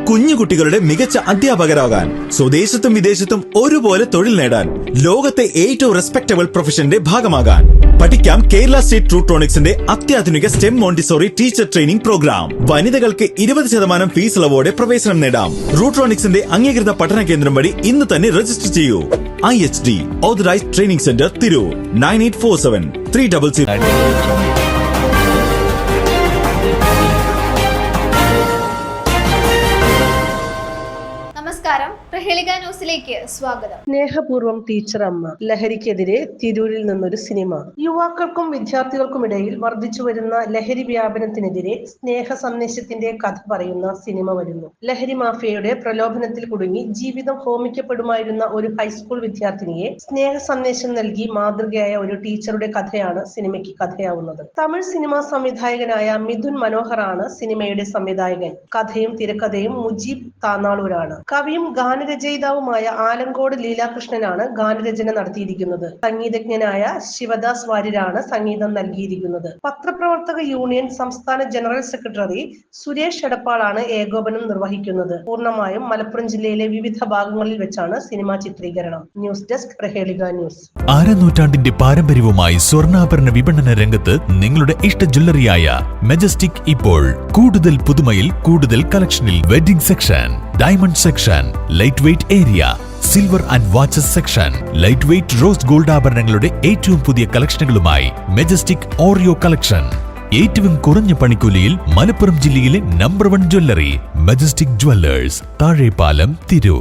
കുഞ്ഞുകുട്ടികളുടെ മികച്ച അധ്യാപകരാകാൻ, സ്വദേശത്തും വിദേശത്തും ഒരുപോലെ തൊഴിൽ നേടാൻ, ലോകത്തെ ഏറ്റവും റെസ്പെക്ടബിൾ പ്രൊഫഷന്റെ ഭാഗമാകാൻ പഠിക്കാം കേരള സ്റ്റേറ്റ് റൂട്രോണിക്സിന്റെ അത്യാധുനിക STEM Montessori teacher training programme. വനിതകൾക്ക് 20% ഫീസ് ഇളവോടെ പ്രവേശനം നേടാം. റൂട്രോണിക്സിന്റെ അംഗീകൃത പഠന കേന്ദ്രം വഴി ഇന്ന് തന്നെ രജിസ്റ്റർ ചെയ്യൂ. IHD authorised training centre Tirur 9847 300. നമസ്കാരം, പ്രഹേളിക ന്യൂസിലേക്ക് സ്വാഗതം. സ്നേഹപൂർവ്വം ടീച്ചർ അമ്മ. ലഹരിക്കെതിരെ തിരൂരിൽ നിന്നൊരു സിനിമ. യുവാക്കൾക്കും വിദ്യാർത്ഥികൾക്കുമിടയിൽ വർദ്ധിച്ചു വരുന്ന ലഹരി വ്യാപനത്തിനെതിരെ സ്നേഹ സന്ദേശത്തിന്റെ കഥ പറയുന്ന സിനിമ വരുന്നു. ലഹരി മാഫിയയുടെ പ്രലോഭനത്തിൽ കുടുങ്ങി ജീവിതം ഹോമിക്കപ്പെടുമായിരുന്ന ഒരു ഹൈസ്കൂൾ വിദ്യാർത്ഥിനിയെ സ്നേഹ സന്ദേശം നൽകി മാതൃകയായ ഒരു ടീച്ചറുടെ കഥയാണ് സിനിമയ്ക്ക് കഥയാവുന്നത്. തമിഴ് സിനിമാ സംവിധായകനായ മിഥുൻ മനോഹറാണ് സിനിമയുടെ സംവിധായകൻ. കഥയും തിരക്കഥയും മുജീബ് താനാളൂരാണ്. കവിയും ഗാനരചയിതാവുമായ ആലങ്കോട് ലീലാകൃഷ്ണനാണ് ഗാനരചന നടത്തിയിരിക്കുന്നത്. സംഗീതജ്ഞനായ ശിവദാസ് വാര്യരാണ് സംഗീതം നൽകിയിരിക്കുന്നത്. പത്രപ്രവർത്തക യൂണിയൻ സംസ്ഥാന ജനറൽ സെക്രട്ടറി സുരേഷ് എടപ്പാളാണ് ഏകോപനം നിർവഹിക്കുന്നത്. പൂർണ്ണമായും മലപ്പുറം ജില്ലയിലെ വിവിധ ഭാഗങ്ങളിൽ വെച്ചാണ് സിനിമാ ചിത്രീകരണം. ന്യൂസ് ഡെസ്ക് പ്രഹേളിക ന്യൂസ്. നൂറ്റാണ്ടിന്റെ പാരമ്പര്യവുമായി സ്വർണ്ണാഭരണ വിപണന രംഗത്ത് നിങ്ങളുടെ ഇഷ്ട ജ്വല്ലറിയായ മെജസ്റ്റിക് ഇപ്പോൾ കൂടുതൽ പുതുമയിൽ കൂടുതൽ കളക്ഷനിൽ. Wedding section, diamond section, light weight area, silver and watches section, light weight rose gold ആഭരണങ്ങളുടെ ഏറ്റവും പുതിയ കളക്ഷനുകളുമായി മെജസ്റ്റിക് ഓറിയോ കളക്ഷൻ. ഏറ്റവും കുറഞ്ഞ പണിക്കൂലിയിൽ മലപ്പുറം ജില്ലയിലെ number 1 jewellery majestic Jewellers, Thazhepalam, Tirur.